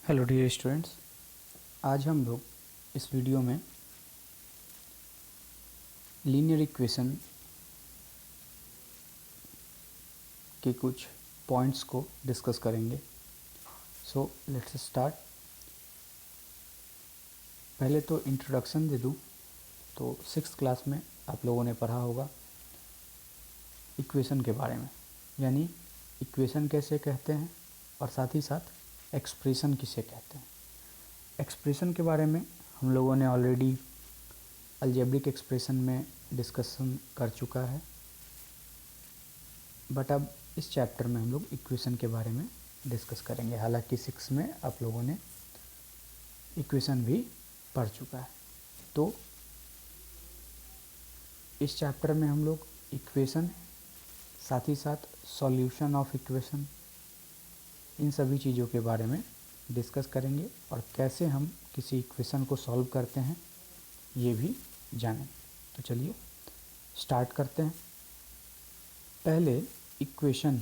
Hello dear students, आज हम लोग इस वीडियो में लीनियर इक्वेशन के कुछ पॉइंट्स को डिस्कस करेंगे। So let's start. पहले तो इंट्रोडक्शन दे दूं तो 6th क्लास में आप लोगों ने पढ़ा होगा इक्वेशन के बारे में, यानी इक्वेशन कैसे कहते हैं और साथ ही साथ एक्सप्रेशन किसे कहते हैं। एक्सप्रेशन के बारे में हम लोगों ने ऑलरेडी अलजेब्रिक एक्सप्रेशन में डिस्कशन कर चुका है, बट अब इस चैप्टर में हम लोग इक्वेशन के बारे में डिस्कस करेंगे। हालांकि 6 में आप लोगों ने इक्वेशन भी पढ़ चुका है, तो इस चैप्टर में हम लोग इक्वेशन, साथ ही साथ सॉल्यूशन ऑफ इक्वेशन, इन सभी चीज़ों के बारे में डिस्कस करेंगे और कैसे हम किसी इक्वेशन को सॉल्व करते हैं ये भी जानें। तो चलिए स्टार्ट करते हैं। पहले equation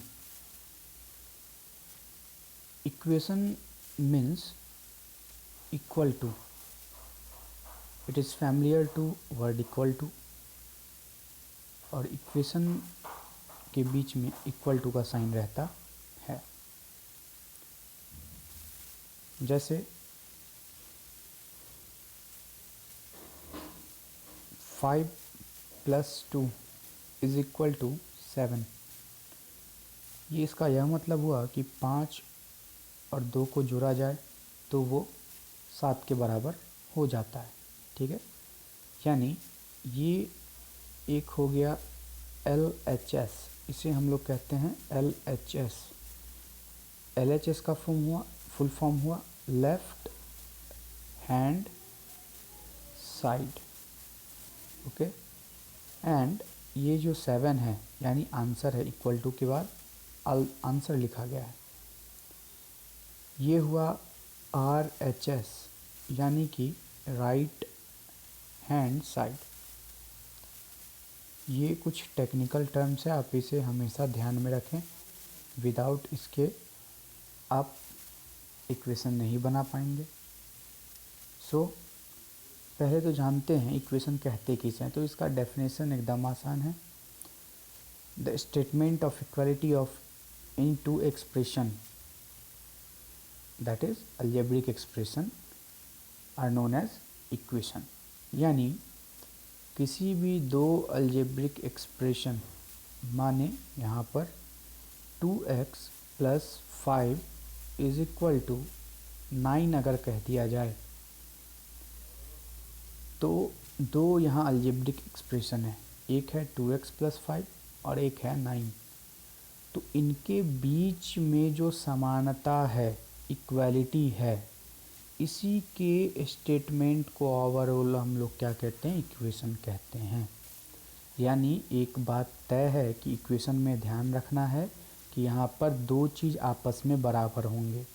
means equal to. It is familiar to word equal to, और इक्वेशन के बीच में इक्वल टू का साइन रहता है। जैसे 5 + 2 = 7। ये इसका यह मतलब हुआ कि 5 और 2 को जोड़ा जाए तो वो 7 के बराबर हो जाता है। ठीक है, यानी ये एक हो गया LHS, इसे हम लोग कहते हैं LHS। LHS का फुल फॉर्म हुआ left hand side. Okay, and ये जो 7 है यानी आंसर है, इक्वल टू के बाद आंसर लिखा गया है। ये हुआ RHS यानी कि राइट हैंड साइड। ये कुछ टेक्निकल टर्म्स है, आप इसे हमेशा ध्यान में रखें। विदाउट इसके आप इक्वेशन नहीं बना पाएंगे। सो पहले तो जानते हैं इक्वेशन कहते किसे हैं। तो इसका डेफिनेशन एकदम आसान है। The statement of equality of in two expression, that is algebraic expression, are known as equation. यानी किसी भी दो अलजेब्रिक एक्सप्रेशन, माने यहाँ पर 2x + 5 = 9 अगर कह दिया जाए तो दो यहाँ अलजेब्रिक एक्सप्रेशन है, एक है 2x + 5 और एक है 9। तो इनके बीच में जो समानता है, इक्वालिटी है, इसी के स्टेटमेंट को ओवरऑल हम लोग क्या कहते हैं, इक्वेशन कहते हैं। यानी एक बात तय है कि इक्वेशन में ध्यान रखना है कि यहाँ पर दो चीज़ आपस में बराबर होंगे।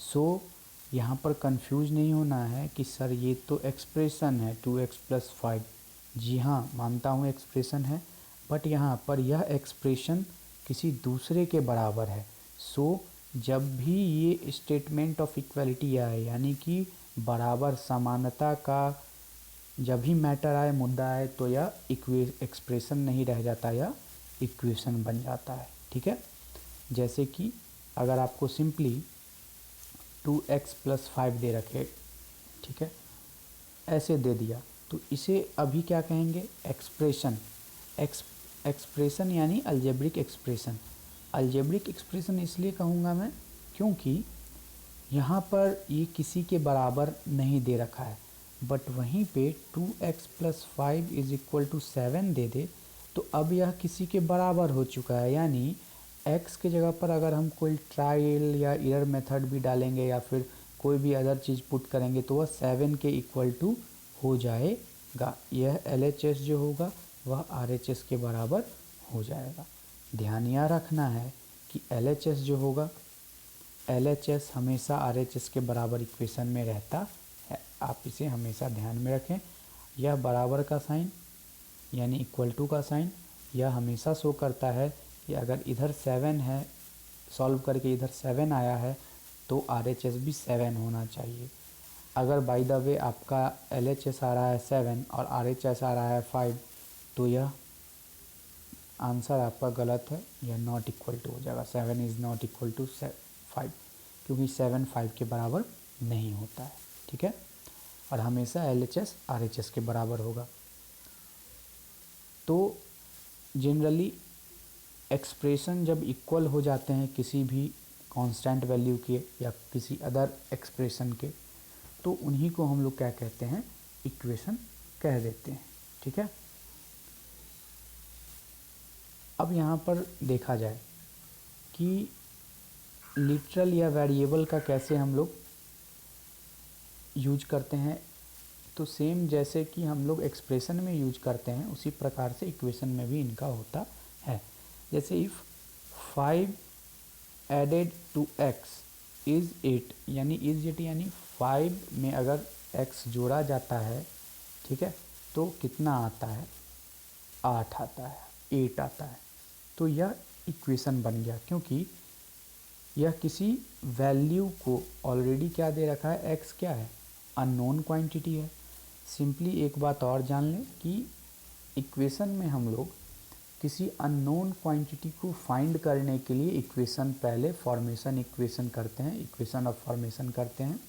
सो यहाँ पर कंफ्यूज नहीं होना है कि सर ये तो एक्सप्रेशन है 2x + 5। जी हाँ, मानता हूँ एक्सप्रेशन है, बट यहाँ पर यह एक्सप्रेशन किसी दूसरे के बराबर है। सो जब भी ये स्टेटमेंट ऑफ इक्वालिटी आए, यानी कि बराबर समानता का जब भी मैटर आए, मुद्दा आए, तो यह एक्सप्रेशन नहीं रह जाता, यह इक्वेशन बन जाता है। ठीक है, जैसे कि अगर आपको सिंपली 2x + 5 दे रखे, ठीक है, ऐसे दे दिया, तो इसे अभी क्या कहेंगे, एक्सप्रेशन। एक्सप्रेशन यानी अलजेब्रिक एक्सप्रेशन। अलजेब्रिक एक्सप्रेशन इसलिए कहूँगा मैं क्योंकि यहाँ पर ये किसी के बराबर नहीं दे रखा है, बट वहीं पे 2x + 5 = 7 दे दे तो अब यह किसी के बराबर हो चुका है। यानी x के जगह पर अगर हम कोई ट्रायल या एरर मेथड भी डालेंगे या फिर कोई भी अदर चीज़ पुट करेंगे तो वह 7 के इक्वल टू हो जाएगा। यह LHS जो होगा वह RHS के बराबर हो जाएगा। ध्यान यह रखना है कि LHS जो होगा, LHS हमेशा RHS के बराबर इक्वेशन में रहता है। आप इसे हमेशा ध्यान में रखें। यह बराबर का साइन यानी इक्वल टू का साइन, यह हमेशा शो करता है कि अगर इधर 7 है, सॉल्व करके इधर 7 आया है तो RHS भी 7 होना चाहिए। अगर बाय द वे आपका LHS आ रहा है 7 और RHS आ रहा है 5, तो यह आंसर आपका गलत है, यह नॉट इक्वल टू हो जाएगा। 7 इज़ नॉट इक्वल टू 5, क्योंकि 7 5 के बराबर नहीं होता है, ठीक है। और हमेशा LHS RHS के बराबर होगा। तो जनरली एक्सप्रेशन जब इक्वल हो जाते हैं किसी भी कांस्टेंट वैल्यू के या किसी अदर एक्सप्रेशन के, तो उन्हीं को हम लोग क्या कहते हैं, इक्वेशन कह देते हैं, ठीक है। अब यहाँ पर देखा जाए कि लिटरल या वेरिएबल का कैसे हम लोग यूज करते हैं, तो सेम जैसे कि हम लोग एक्सप्रेशन में यूज करते हैं उसी प्रकार से इक्वेशन में भी इनका होता है। जैसे if 5 added to x is 8, यानी इज़ 8 यानी 5 में अगर x जोड़ा जाता है, ठीक है, तो कितना आता है, 8 आता है, 8 आता है। तो यह इक्वेशन बन गया, क्योंकि यह किसी वैल्यू को ऑलरेडी क्या दे रखा है, x क्या है, अननोन क्वांटिटी है। सिंपली एक बात और जान लें कि इक्वेशन में हम लोग किसी अननोन क्वांटिटी को फाइंड करने के लिए इक्वेशन पहले फॉर्मेशन इक्वेशन करते हैं, इक्वेशन ऑफ फॉर्मेशन करते हैं,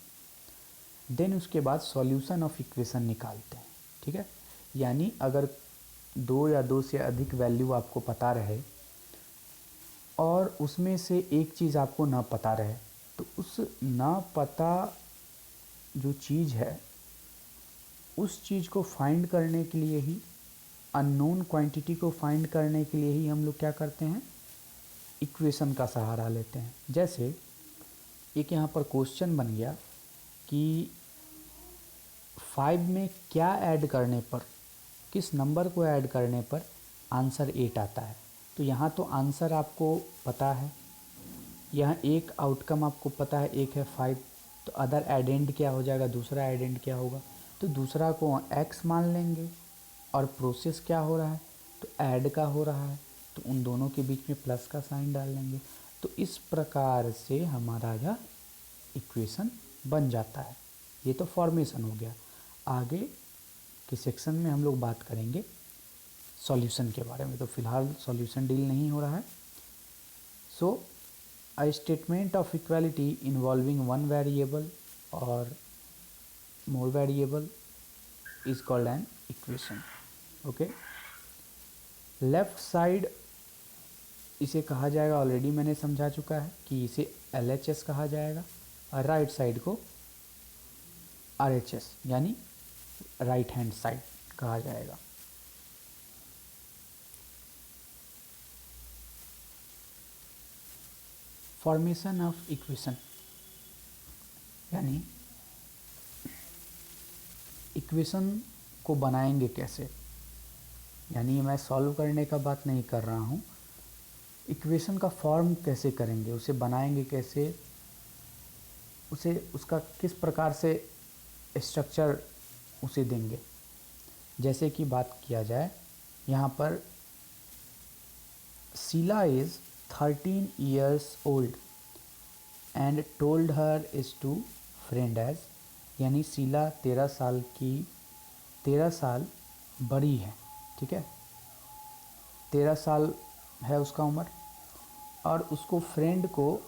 देन उसके बाद सॉल्यूशन ऑफ इक्वेशन निकालते हैं, ठीक है। यानी अगर 2 या 2 से अधिक वैल्यू आपको पता रहे और उसमें से एक चीज़ आपको ना पता रहे, तो उस ना पता जो चीज़ है उस चीज़ को फाइंड करने के लिए ही, अननोन क्वांटिटी को फाइंड करने के लिए ही हम लोग क्या करते हैं, इक्वेशन का सहारा लेते हैं। जैसे एक यहाँ पर क्वेश्चन बन गया कि 5 में क्या ऐड करने पर, किस नंबर को ऐड करने पर आंसर 8 आता है। तो यहाँ तो आंसर आपको पता है, यहाँ एक आउटकम आपको पता है, एक है 5, तो अदर एडेंड क्या हो जाएगा, दूसरा एडेंड क्या होगा, तो दूसरा को x मान लेंगे। और प्रोसेस क्या हो रहा है, तो ऐड का हो रहा है, तो उन दोनों के बीच में प्लस का साइन डाल लेंगे। तो इस प्रकार से हमारा यह इक्वेशन बन जाता है। ये तो फॉर्मेशन हो गया। आगे के सेक्शन में हम लोग बात करेंगे सॉल्यूशन के बारे में, तो फिलहाल सॉल्यूशन डील नहीं हो रहा है। So a statement of equality involving one variable और more variable is called an equation. Okay, left side इसे कहा जाएगा, ऑलरेडी मैंने समझा चुका है कि इसे LHS कहा जाएगा, और राइट साइड को RHS यानी राइट हैंड साइड कहा जाएगा। फॉर्मेशन ऑफ इक्वेशन यानी इक्वेशन को बनाएंगे कैसे, यानी मैं सॉल्व करने का बात नहीं कर रहा हूँ, इक्वेशन का फॉर्म कैसे करेंगे, उसे बनाएंगे कैसे, उसे उसका किस प्रकार से स्ट्रक्चर उसे देंगे। जैसे कि बात किया जाए यहाँ पर, Sheela is 13 years old and told her is to friend age, यानी शीला 13 साल बड़ी है, ठीक है, 13 साल है उसका उम्र, और उसको फ्रेंड को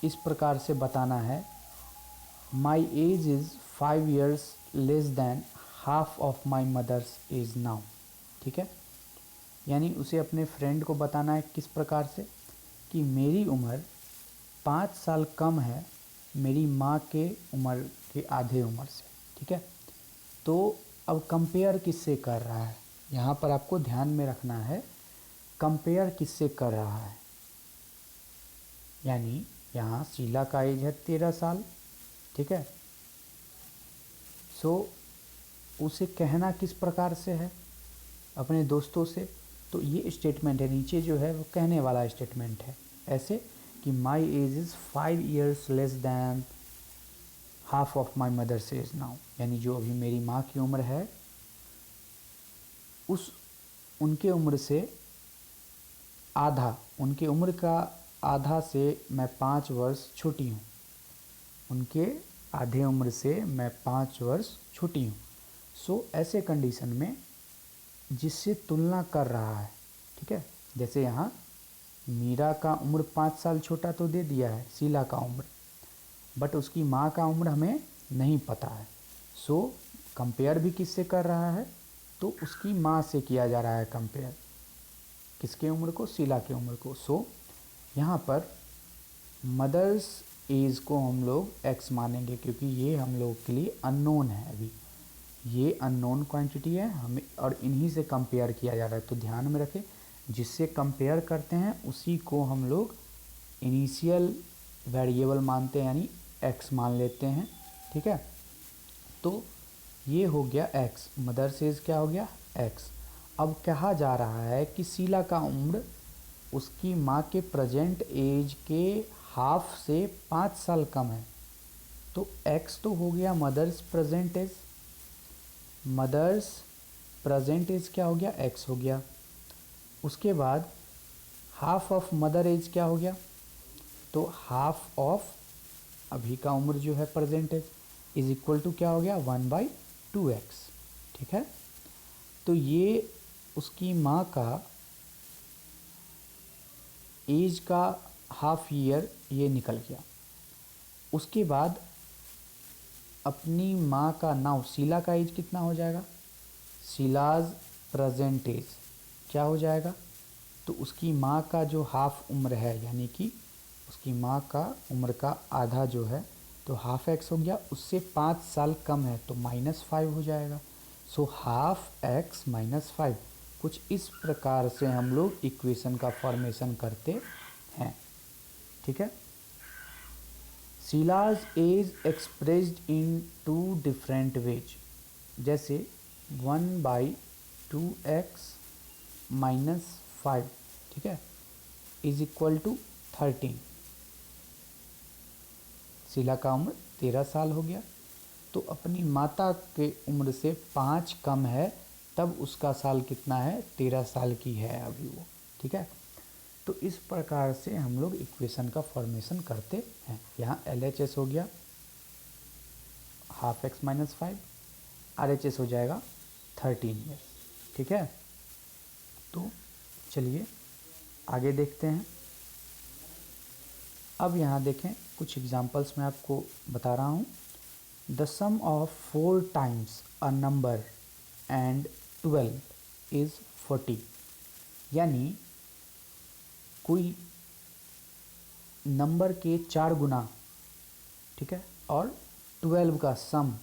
इस प्रकार से बताना है, my age is 5 years less than half of my mother's age now, ठीक है। यानी उसे अपने फ्रेंड को बताना है किस प्रकार से, कि मेरी उम्र 5 साल कम है मेरी माँ के उम्र के आधे उम्र से, ठीक है। तो अब कंपेयर किससे कर रहा है, यहाँ पर आपको ध्यान में रखना है, कंपेयर किससे कर रहा है। यानी यहाँ शीला का एज है 13 साल, ठीक है। सो उसे कहना किस प्रकार से है, अपने दोस्तों से, तो ये स्टेटमेंट है, नीचे जो है वो कहने वाला स्टेटमेंट है, ऐसे कि my age is 5 years less than half of my mother's age now, यानी जो अभी मेरी माँ की उम्र है उस उनके उम्र से आधा, उनके उम्र का आधा से मैं 5 वर्ष छोटी हूँ, उनके आधे उम्र से मैं 5 वर्ष छोटी हूँ। सो ऐसे कंडीशन में जिससे तुलना कर रहा है, ठीक है, जैसे यहाँ मीरा का उम्र 5 साल छोटा तो दे दिया है शीला का उम्र, बट उसकी माँ का उम्र हमें नहीं पता है। सो कंपेयर भी किससे कर रहा है, तो उसकी माँ से किया जा रहा है कंपेयर, किसके उम्र को, शीला के उम्र को। सो यहाँ पर मदर्स एज को हम लोग x मानेंगे क्योंकि ये हम लोग के लिए अननोन है, अभी ये अननोन क्वांटिटी है हमें, और इन्हीं से कंपेयर किया जा रहा है। तो ध्यान में रखें, जिससे कंपेयर करते हैं उसी को हम लोग इनिशियल वेरिएबल मानते हैं, यानी x मान लेते हैं, ठीक है। तो ये हो गया x, मदर्स एज क्या हो गया x। अब कहा जा रहा है कि शीला का उम्र उसकी माँ के प्रेजेंट एज के हाफ से 5 साल कम है। तो x तो हो गया mother's present age, mother's present age क्या हो गया, x हो गया। उसके बाद हाफ ऑफ मदर एज क्या हो गया, तो हाफ ऑफ अभी का उम्र जो है present age is equal to क्या हो गया 1/2x, ठीक है। तो ये उसकी माँ का एज का हाफ ईयर ये निकल गया। उसके बाद अपनी माँ का नाउ शीला का एज कितना हो जाएगा, शीलाज प्रेजेंट एज क्या हो जाएगा, तो उसकी माँ का जो हाफ उम्र है, यानी कि उसकी माँ का उम्र का आधा जो है, तो हाफ x हो गया, उससे 5 साल कम है तो -5 हो जाएगा। सो हाफ x -5, कुछ इस प्रकार से हम लोग इक्वेशन का फॉर्मेशन करते हैं, ठीक है। Sheela's age expressed in 2 different ways, जैसे 1/2x -5, ठीक है, इज इक्वल टू 13। शीला का उम्र 13 साल हो गया, तो अपनी माता के उम्र से 5 कम है, तब उसका साल कितना है, 13 साल की है अभी वो, ठीक है। तो इस प्रकार से हम लोग इक्वेशन का फॉर्मेशन करते हैं। यहाँ LHS हो गया हाफ x -5, RHS हो जाएगा 13 ईयर्स, ठीक है। तो चलिए आगे देखते हैं। अब यहाँ देखें कुछ एग्जांपल्स मैं आपको बता रहा हूँ। The sum of 4 times a number and 12 is 40, यानी कोई नंबर के 4 गुना, ठीक है, और 12 का सम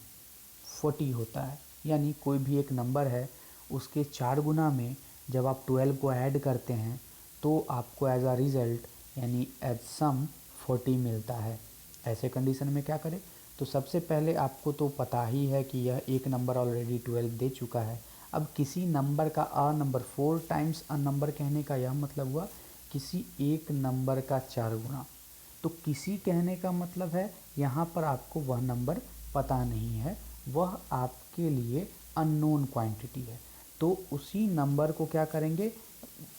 40 होता है, यानी कोई भी एक नंबर है उसके 4 गुना में जब आप 12 को ऐड करते हैं तो आपको एज अ रिज़ल्ट यानी एज सम 40 मिलता है। ऐसे कंडीशन में क्या करें, तो सबसे पहले आपको तो पता ही है कि यह एक नंबर ऑलरेडी 12 दे चुका है। अब किसी नंबर का a number 4 times a number कहने का यह मतलब हुआ किसी एक नंबर का 4 गुना। तो किसी कहने का मतलब है यहाँ पर आपको वह नंबर पता नहीं है, वह आपके लिए अननोन क्वांटिटी है। तो उसी नंबर को क्या करेंगे,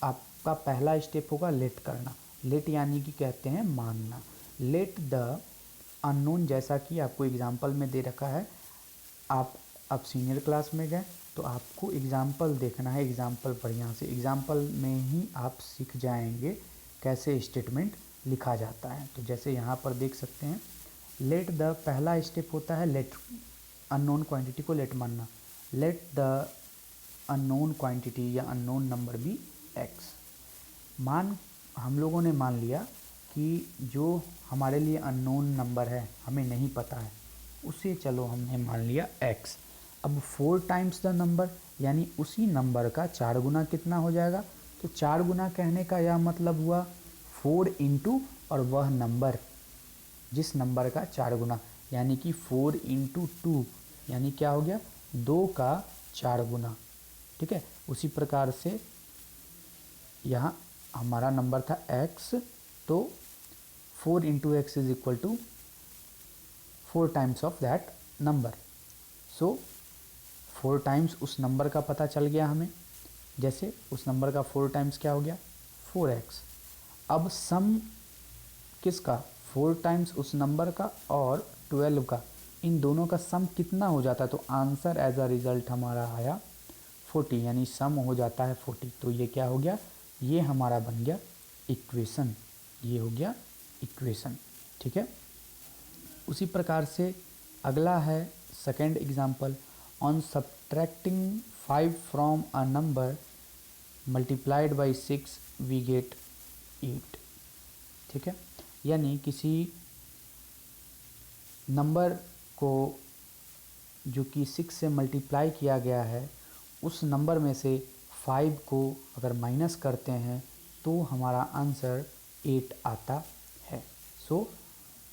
आपका पहला स्टेप होगा लेट करना। लेट यानी कि कहते हैं मानना। लेट द अननोन, जैसा कि आपको एग्जाम्पल में दे रखा है, आप अब सीनियर क्लास में गए तो आपको एग्जाम्पल देखना है, एग्जाम्पल बढ़िया से, एग्जाम्पल में ही आप सीख जाएंगे कैसे स्टेटमेंट लिखा जाता है। तो जैसे यहाँ पर देख सकते हैं, लेट द पहला स्टेप होता है लेट, अननोन क्वांटिटी को लेट मानना। लेट द अननोन क्वांटिटी या अननोन नंबर भी x। हम लोगों ने मान लिया कि जो हमारे लिए अननोन नंबर है, हमें नहीं पता है, उसे चलो हमने मान लिया x। अब 4 टाइम्स द नंबर, यानी उसी नंबर का 4 गुना कितना हो जाएगा, तो 4 गुना कहने का यह मतलब हुआ 4 इंटू और वह नंबर, जिस नंबर का 4 गुना, यानी कि 4 इंटू 2, यानी क्या हो गया 2 का 4 गुना, ठीक है। उसी प्रकार से यहाँ हमारा नंबर था x, तो 4 into x is equal to 4 times of that number. So 4 times उस नंबर का पता चल गया हमें, जैसे उस नंबर का 4 टाइम्स क्या हो गया 4x। अब सम किसका, 4 टाइम्स उस नंबर का और 12 का इन दोनों का सम कितना हो जाता है, तो आंसर एज अ रिज़ल्ट हमारा आया 40, यानी सम हो जाता है 40। तो ये क्या हो गया, ये हमारा बन गया इक्वेशन, ये हो गया इक्वेशन। ठीक है। उसी प्रकार से अगला है second example, on subtracting 5 from a number multiplied by 6 we get 8। ठीक है, यानी किसी नंबर को जो कि 6 से मल्टीप्लाई किया गया है, उस नंबर में से 5 को अगर माइनस करते हैं तो हमारा आंसर 8 आता है। सो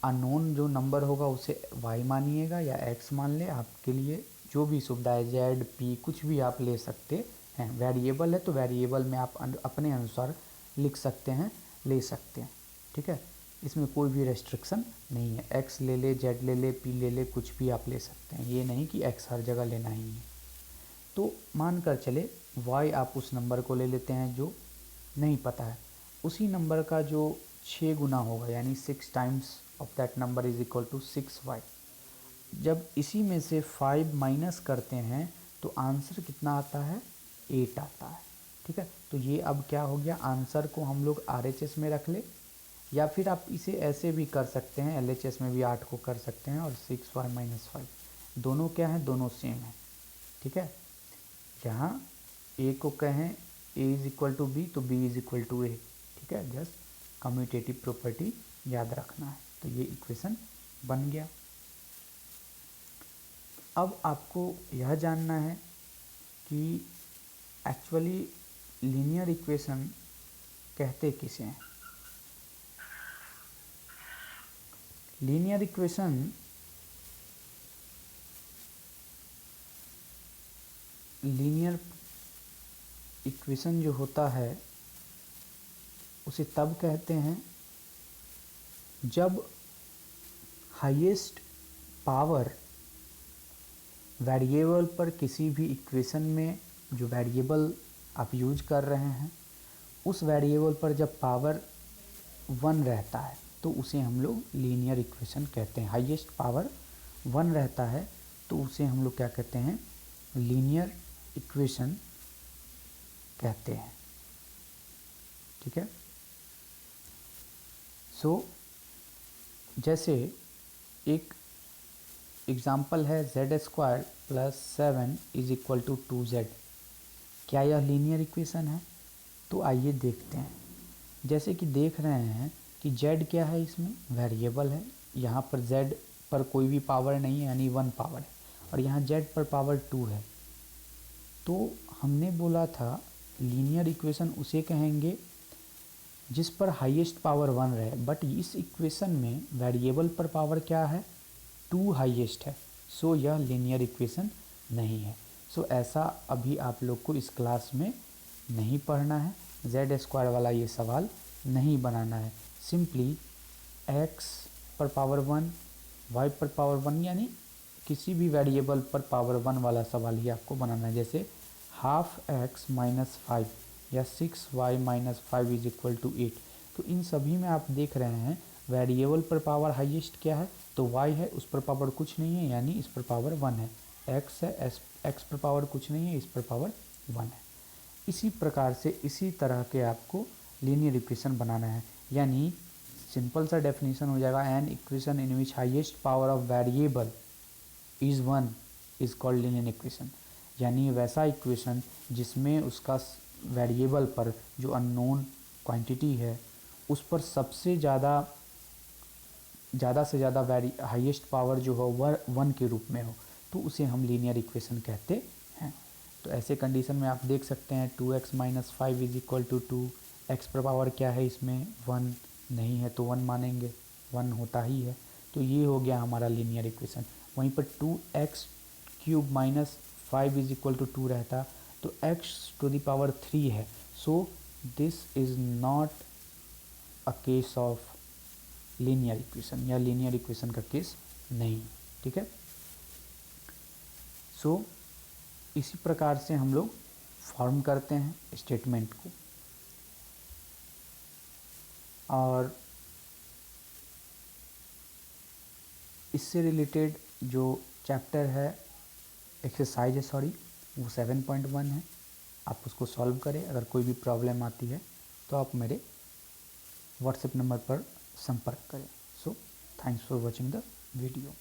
अननोन जो नंबर होगा उसे y मानिएगा या x मान ले, आपके लिए जो भी सुविधा है, z, p कुछ भी आप ले सकते हैं। वेरिएबल है तो वेरिएबल में आप अपने अनुसार लिख सकते हैं, ले सकते हैं। ठीक है, इसमें कोई भी रेस्ट्रिक्शन नहीं है, x ले ले, z ले ले, p ले ले, कुछ भी आप ले सकते हैं, ये नहीं कि x हर जगह लेना ही है। तो मान कर चले y आप उस नंबर को ले लेते हैं जो नहीं पता है, उसी नंबर का जो 6 गुना होगा, यानी 6 times of that number is equal to 6y। जब इसी में से 5 माइनस करते हैं तो आंसर कितना आता है, 8 आता है। ठीक है, तो ये अब क्या हो गया, आंसर को हम लोग RHS में रख ले, या फिर आप इसे ऐसे भी कर सकते हैं, LHS में भी 8 को कर सकते हैं, और 6y माइनस 5 दोनों क्या हैं, दोनों सेम है। ठीक है, यहाँ a को कहें a is equal to b तो b is equal to a। ठीक है, जस्ट कम्यूटेटिव प्रॉपर्टी याद रखना है। तो ये इक्वेशन बन गया। अब आपको यह जानना है कि एक्चुअली लीनियर इक्वेशन कहते किसे हैं। लीनियर इक्वेशन जो होता है उसे तब कहते हैं जब हाईएस्ट पावर वेरिएबल पर किसी भी इक्वेशन में जो वेरिएबल आप यूज कर रहे हैं उस वेरिएबल पर जब पावर 1 रहता है तो उसे हम लोग लीनियर इक्वेशन कहते हैं। हाईएस्ट पावर 1 रहता है तो उसे हम लोग क्या कहते हैं, लीनियर इक्वेशन कहते हैं। ठीक है, सो जैसे एक एग्जाम्पल है z² plus 7 is equal to 2z। क्या यह लीनियर इक्वेशन है? तो आइए देखते हैं। जैसे कि देख रहे हैं कि z क्या है, इसमें वेरिएबल है, यहाँ पर z पर कोई भी पावर नहीं है यानी 1 पावर है, और यहाँ z पर पावर 2 है। तो हमने बोला था लीनियर इक्वेशन उसे कहेंगे जिस पर हाईएस्ट पावर 1 रहे, बट इस इक्वेशन में वेरिएबल पर पावर क्या है, 2 हाईएस्ट है। सो यह लीनियर इक्वेशन नहीं है। सो ऐसा अभी आप लोग को इस क्लास में नहीं पढ़ना है, z² वाला ये सवाल नहीं बनाना है। सिंपली x पर पावर 1, y पर पावर 1, यानी किसी भी वेरिएबल पर पावर 1 वाला सवाल ही आपको बनाना है। जैसे ½ x माइनस 5 या 6y minus 5 is equal to 8। तो इन सभी में आप देख रहे हैं वेरिएबल पर पावर हाईएस्ट क्या है, तो y है, उस पर पावर कुछ नहीं है यानी इस पर पावर 1 है। x है, x पर पावर कुछ नहीं है, इस पर पावर 1 है। इसी प्रकार से इसी तरह के आपको लीनियर इक्वेशन बनाना है, यानी सिंपल सा डेफिनेशन हो जाएगा, an equation in which highest power of variable is 1 is called linear equation. यानी वैसा इक्वेशन जिसमें उसका वेरिएबल पर जो अननोन क्वांटिटी है उस पर सबसे ज़्यादा से ज़्यादा हाईएस्ट पावर जो हो वह 1 के रूप में हो, तो उसे हम लीनियर इक्वेशन कहते हैं। तो ऐसे कंडीशन में आप देख सकते हैं 2x minus 5 is equal to 2, x पर पावर क्या है इसमें 1 नहीं है तो 1 मानेंगे, 1 होता ही है। तो ये हो गया हमारा लीनियर इक्वेशन। वहीं पर 2x³ minus 5 is equal to 2 रहता तो x⁻³ है। So this is not a case of linear equation, या लीनियर इक्वेशन का केस नहीं। ठीक है, सो इसी प्रकार से हम लोग फॉर्म करते हैं स्टेटमेंट को। और इससे रिलेटेड जो चैप्टर है, एक्सरसाइज है सॉरी, वो 7.1 है। आप उसको सॉल्व करें। अगर कोई भी प्रॉब्लम आती है तो आप मेरे व्हाट्सएप नंबर पर संपर्क करें। So thanks for watching the video.